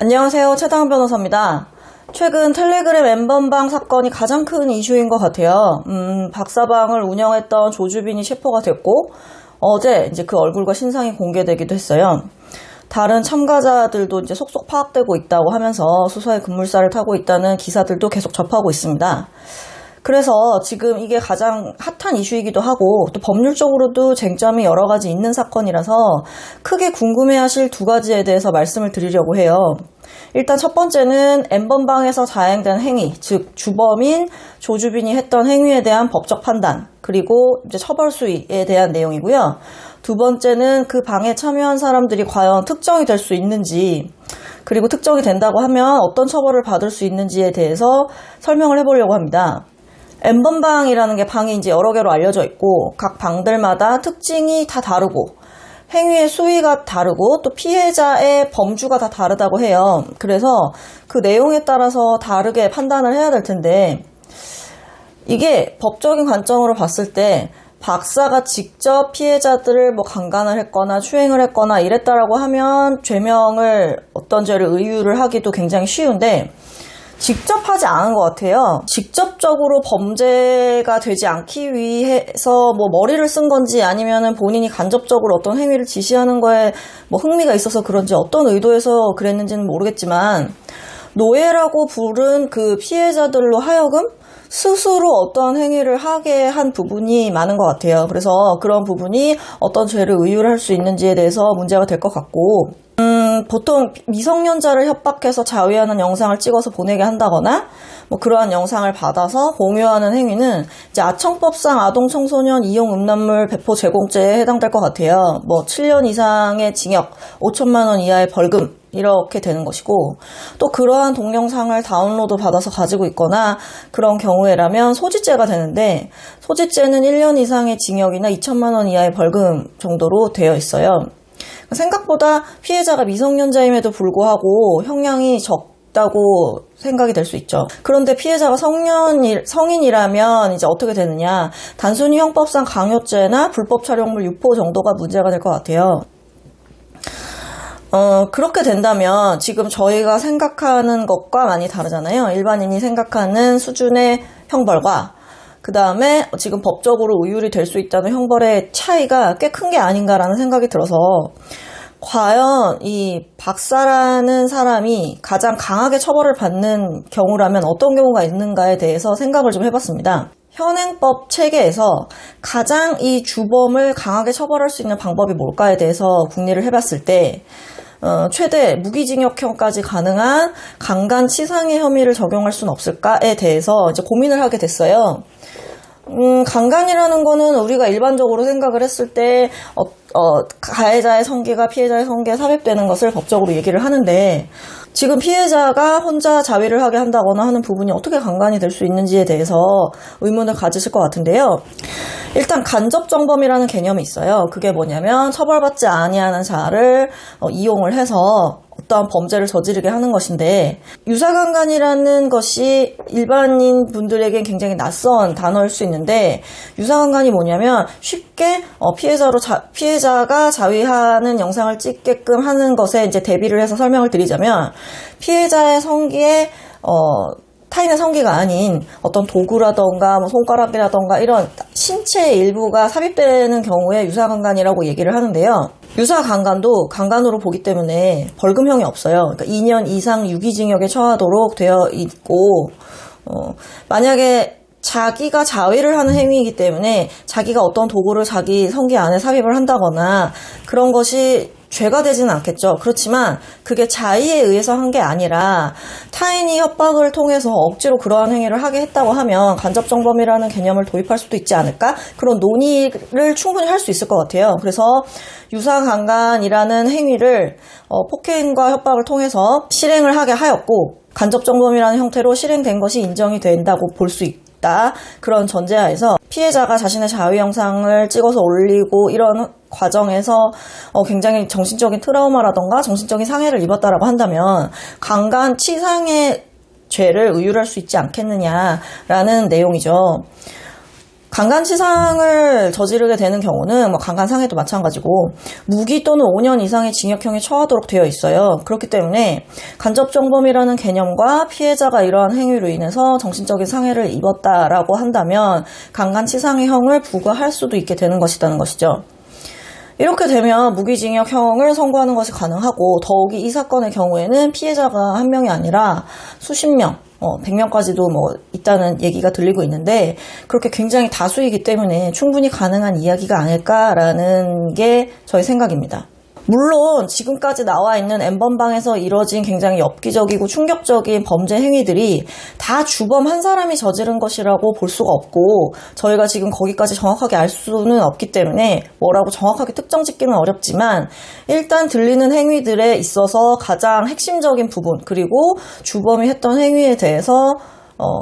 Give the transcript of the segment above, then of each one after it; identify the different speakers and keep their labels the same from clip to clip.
Speaker 1: 안녕하세요. 최다은 변호사입니다. 최근 텔레그램 N번방 사건이 가장 큰 이슈인 것 같아요. 박사방을 운영했던 조주빈이 체포가 됐고, 어제 이제 그 얼굴과 신상이 공개되기도 했어요. 다른 참가자들도 이제 속속 파악되고 있다고 하면서 수사의 급물살을 타고 있다는 기사들도 계속 접하고 있습니다. 그래서 지금 이게 가장 핫한 이슈이기도 하고 또 법률적으로도 쟁점이 여러 가지 있는 사건이라서 크게 궁금해하실 두 가지에 대해서 말씀을 드리려고 해요. 일단 첫 번째는 N번방에서 자행된 행위, 즉 주범인 조주빈이 했던 행위에 대한 법적 판단, 그리고 이제 처벌 수위에 대한 내용이고요. 두 번째는 그 방에 참여한 사람들이 과연 특정이 될 수 있는지, 그리고 특정이 된다고 하면 어떤 처벌을 받을 수 있는지에 대해서 설명을 해보려고 합니다. N번방이라는 게 방이 이제 여러 개로 알려져 있고 각 방들마다 특징이 다 다르고 행위의 수위가 다르고 또 피해자의 범주가 다 다르다고 해요. 그래서 그 내용에 따라서 다르게 판단을 해야 될 텐데, 이게 법적인 관점으로 봤을 때 박사가 직접 피해자들을 강간을 했거나 추행을 했거나 이랬다라고 하면 죄명을 어떤 죄를 의유를 하기도 굉장히 쉬운데, 직접 하지 않은 것 같아요. 직접적으로 범죄가 되지 않기 위해서 머리를 쓴 건지 아니면은 본인이 간접적으로 어떤 행위를 지시하는 거에 흥미가 있어서 그런지 어떤 의도에서 그랬는지는 모르겠지만, 노예라고 부른 그 피해자들로 하여금 스스로 어떤 행위를 하게 한 부분이 많은 것 같아요. 그래서 그런 부분이 어떤 죄를 의유를 할 수 있는지에 대해서 문제가 될 것 같고, 보통 미성년자를 협박해서 자위하는 영상을 찍어서 보내게 한다거나 그러한 영상을 받아서 공유하는 행위는 이제 아청법상 아동청소년 이용 음란물 배포 제공죄에 해당될 것 같아요. 7년 이상의 징역, 5천만 원 이하의 벌금 이렇게 되는 것이고, 또 그러한 동영상을 다운로드 받아서 가지고 있거나 그런 경우에라면 소지죄가 되는데, 소지죄는 1년 이상의 징역이나 2천만 원 이하의 벌금 정도로 되어 있어요. 생각보다 피해자가 미성년자임에도 불구하고 형량이 적다고 생각이 될 수 있죠. 그런데 피해자가 성인이라면 이제 어떻게 되느냐. 단순히 형법상 강요죄나 불법 촬영물 유포 정도가 문제가 될 것 같아요. 그렇게 된다면 지금 저희가 생각하는 것과 많이 다르잖아요. 일반인이 생각하는 수준의 형벌과 그 다음에 지금 법적으로 의율이 될 수 있다는 형벌의 차이가 꽤 큰 게 아닌가라는 생각이 들어서, 과연 이 박사라는 사람이 가장 강하게 처벌을 받는 경우라면 어떤 경우가 있는가에 대해서 생각을 좀 해봤습니다. 현행법 체계에서 가장 이 주범을 강하게 처벌할 수 있는 방법이 뭘까에 대해서 궁리를 해봤을 때, 최대 무기징역형까지 가능한 강간치상의 혐의를 적용할 수는 없을까에 대해서 이제 고민을 하게 됐어요. 강간이라는 거는 우리가 일반적으로 생각을 했을 때 가해자의 성기가 피해자의 성기에 삽입되는 것을 법적으로 얘기를 하는데, 지금 피해자가 혼자 자위를 하게 한다거나 하는 부분이 어떻게 강간이 될 수 있는지에 대해서 의문을 가지실 것 같은데요. 일단 간접정범이라는 개념이 있어요. 그게 뭐냐면 처벌받지 아니하는 자를 이용을 해서 어떠한 범죄를 저지르게 하는 것인데, 유사강간이라는 것이 일반인 분들에겐 굉장히 낯선 단어일 수 있는데, 유사강간이 뭐냐면 쉽게 피해자가 자위하는 영상을 찍게끔 하는 것에 이제 대비를 해서 설명을 드리자면, 피해자의 성기에 타인의 성기가 아닌 어떤 도구라던가 손가락이라던가 이런 신체의 일부가 삽입되는 경우에 유사강간이라고 얘기를 하는데요. 유사강간도 강간으로 보기 때문에 벌금형이 없어요. 그러니까 2년 이상 유기징역에 처하도록 되어 있고, 만약에 자기가 자위를 하는 행위이기 때문에 자기가 어떤 도구를 자기 성기 안에 삽입을 한다거나 그런 것이 죄가 되지는 않겠죠. 그렇지만 그게 자의에 의해서 한 게 아니라 타인이 협박을 통해서 억지로 그러한 행위를 하게 했다고 하면 간접정범이라는 개념을 도입할 수도 있지 않을까? 그런 논의를 충분히 할 수 있을 것 같아요. 그래서 유사강간이라는 행위를 폭행과 협박을 통해서 실행을 하게 하였고, 간접정범이라는 형태로 실행된 것이 인정이 된다고 볼 수 있다. 그런 전제하에서 피해자가 자신의 자위 영상을 찍어서 올리고 이런 과정에서 굉장히 정신적인 트라우마라던가 정신적인 상해를 입었다라고 한다면 강간 치상의 죄를 의율할 수 있지 않겠느냐라는 내용이죠. 1년 이상의 징역이나 2천만 원 이하의 벌금, 그리고 2년 이상의 징역, 5천만 원 이하의 벌금, 이렇게 되는 것이고, 또 그러한 동영상을 다운로드 받아서 가지고 있거나 그런 경우에라면 강간치상을 저지르게 되는 경우는 강간상해도 마찬가지고 무기 또는 5년 이상의 징역형에 처하도록 되어 있어요. 그렇기 때문에 간접정범이라는 개념과 피해자가 이러한 행위로 인해서 정신적인 상해를 입었다라고 한다면 강간치상해형을 부과할 수도 있게 되는 것이라는 것이죠. 이렇게 되면 무기징역형을 선고하는 것이 가능하고, 더욱이 이 사건의 경우에는 피해자가 한 명이 아니라 수십 명, 100명까지도 있다는 얘기가 들리고 있는데, 그렇게 굉장히 다수이기 때문에 충분히 가능한 이야기가 아닐까라는 게 저의 생각입니다. 물론 지금까지 나와 있는 N번방에서 이뤄진 굉장히 엽기적이고 충격적인 범죄 행위들이 다 주범 한 사람이 저지른 것이라고 볼 수가 없고, 저희가 지금 거기까지 정확하게 알 수는 없기 때문에 뭐라고 정확하게 특정 짓기는 어렵지만, 일단 들리는 행위들에 있어서 가장 핵심적인 부분, 그리고 주범이 했던 행위에 대해서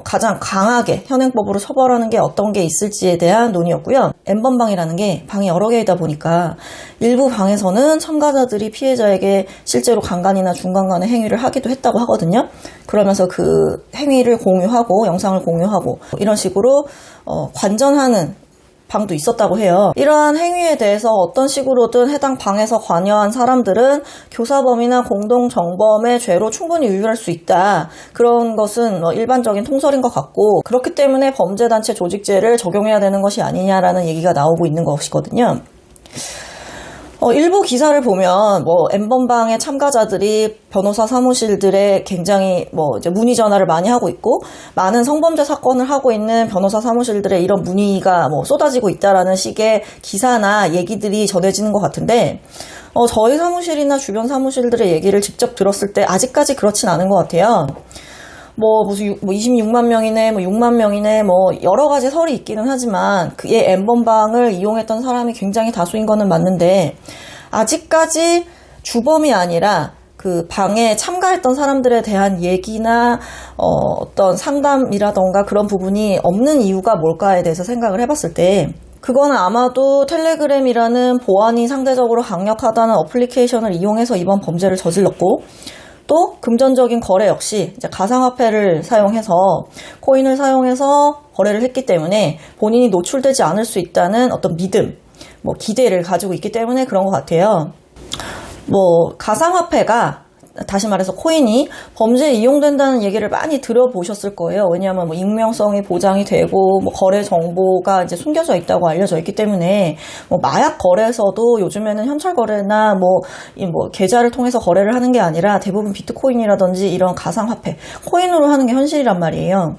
Speaker 1: 가장 강하게 현행법으로 처벌하는 게 어떤 게 있을지에 대한 논의였고요. N번방이라는 게 방이 여러 개이다 보니까 일부 방에서는 참가자들이 피해자에게 실제로 강간이나 중간간의 행위를 하기도 했다고 하거든요. 그러면서 그 행위를 공유하고 영상을 공유하고 이런 식으로 관전하는 방도 있었다고 해요. 이러한 행위에 대해서 어떤 식으로든 해당 방에서 관여한 사람들은 교사범이나 공동정범의 죄로 충분히 유율할 수 있다. 그런 것은 일반적인 통설인 것 같고, 그렇기 때문에 범죄단체 조직죄를 적용해야 되는 것이 아니냐라는 얘기가 나오고 있는 것이거든요. 일부 기사를 보면 N번방의 참가자들이 변호사 사무실들에 굉장히 이제 문의 전화를 많이 하고 있고, 많은 성범죄 사건을 하고 있는 변호사 사무실들에 이런 문의가 쏟아지고 있다라는 식의 기사나 얘기들이 전해지는 것 같은데, 저희 사무실이나 주변 사무실들의 얘기를 직접 들었을 때 아직까지 그렇진 않은 것 같아요. 무슨 26만 명이네, 6만 명이네, 여러 가지 설이 있기는 하지만 그의 N번방을 이용했던 사람이 굉장히 다수인 거는 맞는데, 아직까지 주범이 아니라 그 방에 참가했던 사람들에 대한 얘기나 어떤 상담이라던가 그런 부분이 없는 이유가 뭘까에 대해서 생각을 해봤을 때, 그거는 아마도 텔레그램이라는 보안이 상대적으로 강력하다는 어플리케이션을 이용해서 이번 범죄를 저질렀고, 또 금전적인 거래 역시 이제 가상화폐를 사용해서, 코인을 사용해서 거래를 했기 때문에 본인이 노출되지 않을 수 있다는 어떤 믿음, 기대를 가지고 있기 때문에 그런 것 같아요. 가상화폐가, 다시 말해서 코인이 범죄에 이용된다는 얘기를 많이 들어보셨을 거예요. 왜냐하면 익명성이 보장이 되고 거래 정보가 이제 숨겨져 있다고 알려져 있기 때문에 마약 거래에서도 요즘에는 현찰 거래나 계좌를 통해서 거래를 하는 게 아니라 대부분 비트코인이라든지 이런 가상화폐, 코인으로 하는 게 현실이란 말이에요.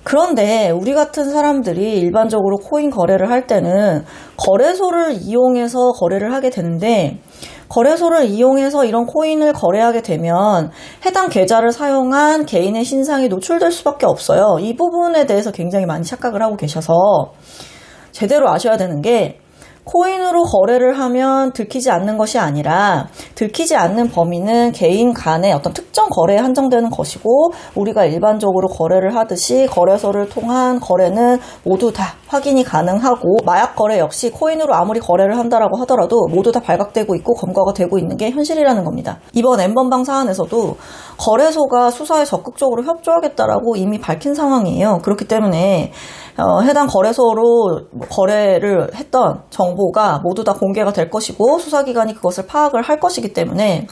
Speaker 1: 그런데 우리 같은 사람들이 일반적으로 코인 거래를 할 때는 거래소를 이용해서 거래를 하게 되는데, 거래소를 이용해서 이런 코인을 거래하게 되면 해당 계좌를 사용한 개인의 신상이 노출될 수밖에 없어요. 이 부분에 대해서 굉장히 많이 착각을 하고 계셔서 제대로 아셔야 되는 게, 코인으로 거래를 하면 들키지 않는 것이 아니라, 들키지 않는 범위는 개인 간의 어떤 특정 거래에 한정되는 것이고, 우리가 일반적으로 거래를 하듯이 거래소를 통한 거래는 모두 다 확인이 가능하고, 마약 거래 역시 코인으로 아무리 거래를 한다라고 하더라도 모두 다 발각되고 있고 검거가 되고 있는 게 현실이라는 겁니다. 이번 N번방 사안에서도 거래소가 수사에 적극적으로 협조하겠다라고 이미 밝힌 상황이에요. 그렇기 때문에 해당 거래소로 거래를 했던 정보가 모두 다 공개가 될 것이고, 수사기관이 그것을 파악을 할 것이기 때문에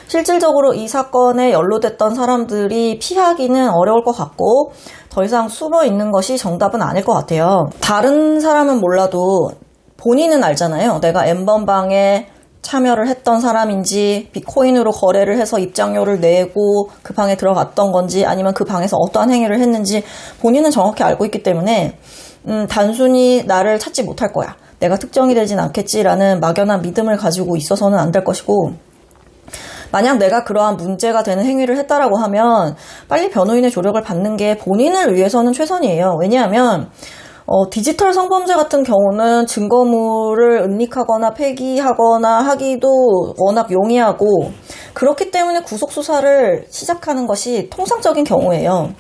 Speaker 1: 실질적으로 이 사건에 연루됐던 사람들이 피하기는 어려울 것 같고, 더 이상 숨어 있는 것이 정답은 아닐 것 같아요. 다른 사람은 몰라도 본인은 알잖아요. 내가 N번방에 참여를 했던 사람인지, 비트코인으로 거래를 해서 입장료를 내고 그 방에 들어갔던 건지, 아니면 그 방에서 어떠한 행위를 했는지 본인은 정확히 알고 있기 때문에 단순히 나를 찾지 못할 거야, 내가 특정이 되진 않겠지라는 막연한 믿음을 가지고 있어서는 안 될 것이고, 만약 내가 그러한 문제가 되는 행위를 했다라고 하면 빨리 변호인의 조력을 받는 게 본인을 위해서는 최선이에요. 왜냐하면 디지털 성범죄 같은 경우는 증거물을 은닉하거나 폐기하거나 하기도 워낙 용이하고, 그렇기 때문에 구속수사를 시작하는 것이 통상적인 경우예요.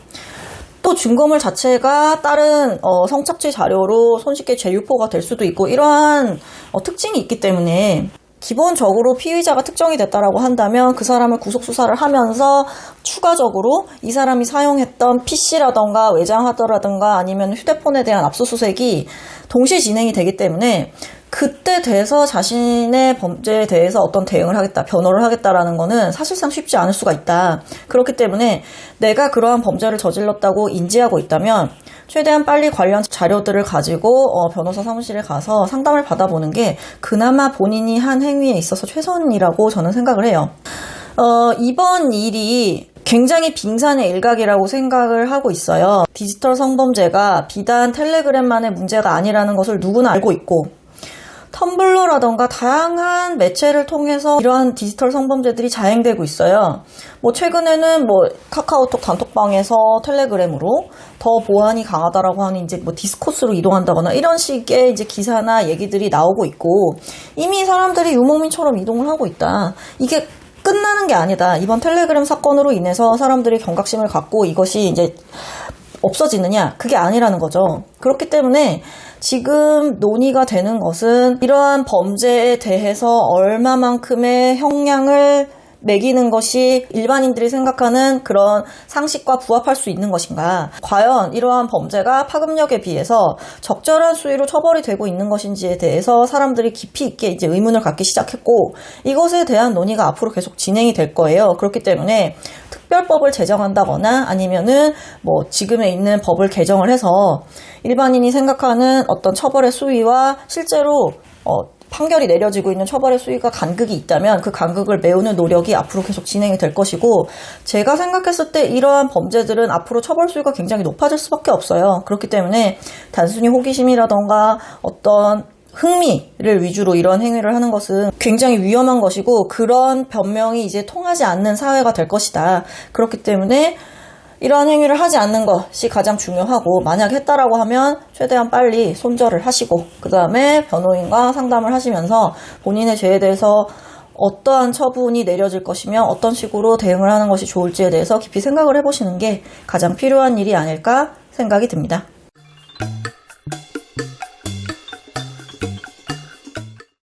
Speaker 1: 또 증거물 자체가 다른 성착취 자료로 손쉽게 재유포가 될 수도 있고, 이러한 특징이 있기 때문에 기본적으로 피의자가 특정이 됐다라고 한다면 그 사람을 구속 수사를 하면서 추가적으로 이 사람이 사용했던 PC라던가 외장하드라던가 아니면 휴대폰에 대한 압수수색이 동시에 진행이 되기 때문에 그때 돼서 자신의 범죄에 대해서 어떤 대응을 하겠다, 변호를 하겠다라는 거는 사실상 쉽지 않을 수가 있다. 그렇기 때문에 내가 그러한 범죄를 저질렀다고 인지하고 있다면 최대한 빨리 관련 자료들을 가지고 변호사 사무실에 가서 상담을 받아보는 게 그나마 본인이 한 행위에 있어서 최선이라고 저는 생각을 해요. 이번 일이 굉장히 빙산의 일각이라고 생각을 하고 있어요. 디지털 성범죄가 비단 텔레그램만의 문제가 아니라는 것을 누구나 알고 있고 텀블러라던가 다양한 매체를 통해서 이러한 디지털 성범죄들이 자행되고 있어요. 최근에는 카카오톡 단톡방에서 텔레그램으로 더 보안이 강하다라고 하는 이제 디스코스로 이동한다거나 이런 식의 이제 기사나 얘기들이 나오고 있고 이미 사람들이 유목민처럼 이동을 하고 있다. 이게 끝나는 게 아니다. 이번 텔레그램 사건으로 인해서 사람들이 경각심을 갖고 이것이 이제 없어지느냐? 그게 아니라는 거죠. 그렇기 때문에 지금 논의가 되는 것은 이러한 범죄에 대해서 얼마만큼의 형량을 매기는 것이 일반인들이 생각하는 그런 상식과 부합할 수 있는 것인가? 과연 이러한 범죄가 파급력에 비해서 적절한 수위로 처벌이 되고 있는 것인지에 대해서 사람들이 깊이 있게 이제 의문을 갖기 시작했고 이것에 대한 논의가 앞으로 계속 진행이 될 거예요. 그렇기 때문에 특별법을 제정한다거나 아니면은 지금에 있는 법을 개정을 해서 일반인이 생각하는 어떤 처벌의 수위와 실제로 판결이 내려지고 있는 처벌의 수위가 간극이 있다면 그 간극을 메우는 노력이 앞으로 계속 진행이 될 것이고 제가 생각했을 때 이러한 범죄들은 앞으로 처벌 수위가 굉장히 높아질 수밖에 없어요. 그렇기 때문에 단순히 호기심이라던가 어떤 흥미를 위주로 이런 행위를 하는 것은 굉장히 위험한 것이고 그런 변명이 이제 통하지 않는 사회가 될 것이다. 그렇기 때문에 이러한 행위를 하지 않는 것이 가장 중요하고 만약 했다라고 하면 최대한 빨리 손절을 하시고 그 다음에 변호인과 상담을 하시면서 본인의 죄에 대해서 어떠한 처분이 내려질 것이며 어떤 식으로 대응을 하는 것이 좋을지에 대해서 깊이 생각을 해보시는 게 가장 필요한 일이 아닐까 생각이 듭니다.